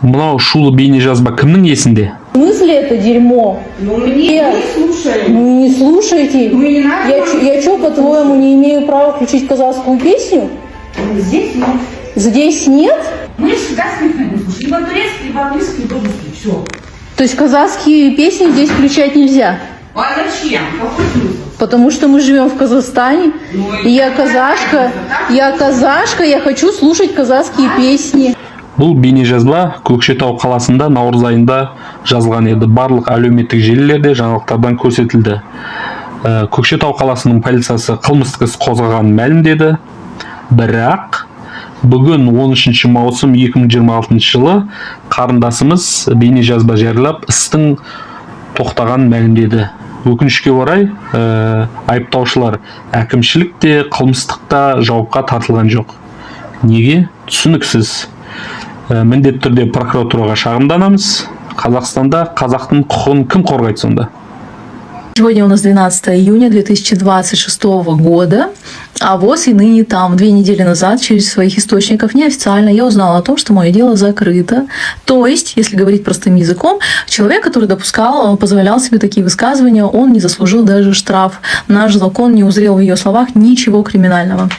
Мынау шулы бейнежазба кімнің есінде? В смысле это дерьмо? Ну, мне не слушай. Ну, не слушайте. Ну, не надо. Я что, по-твоему, не имею права включить казахскую песню? Здесь нет. Здесь нет? Мы всегда смехаем. Слушай, либо турецкий, либо английский, либо русский. Все. То есть казахские песни здесь включать нельзя? А зачем? Какой смысл? Потому что мы живем в Казахстане. Ну, И я казашка, я хочу слушать казахские песни. Бұл бейнежазба Көкшетау қаласында наурыз айында жазылған еді. Барлық әлеуметтік желілерде жаңалықтардан көрсетілді. Көкшетау қаласының полициясы қылмыстық іс қозғағанын мәлімдеді. Бірақ бүгін 13 маусым 2026 жылы қарындасымыз бейнежазба жариялап істің тоқтағанын мәлімдеді. Өкінішке орай, айыптаушылар әкімшілік те қылмыстық та жауапқа тартылған жоқ. Неге? Түсініксіз. Міндетті түрде прокуратураға шағымданамыз. Қазақстанда қазақтың құқығын кім қорғайды сонда? Сегодня у нас 12 июня 2026 года, а ВОЗ и ныне там. 2 недели назад через своих источников неофициально я узнала о том, что мое дело закрыто. То есть, если говорить простым языком, человек, который позволял себе такие высказывания, он не заслужил даже штраф. Наш закон не узрел в ее словах ничего криминального.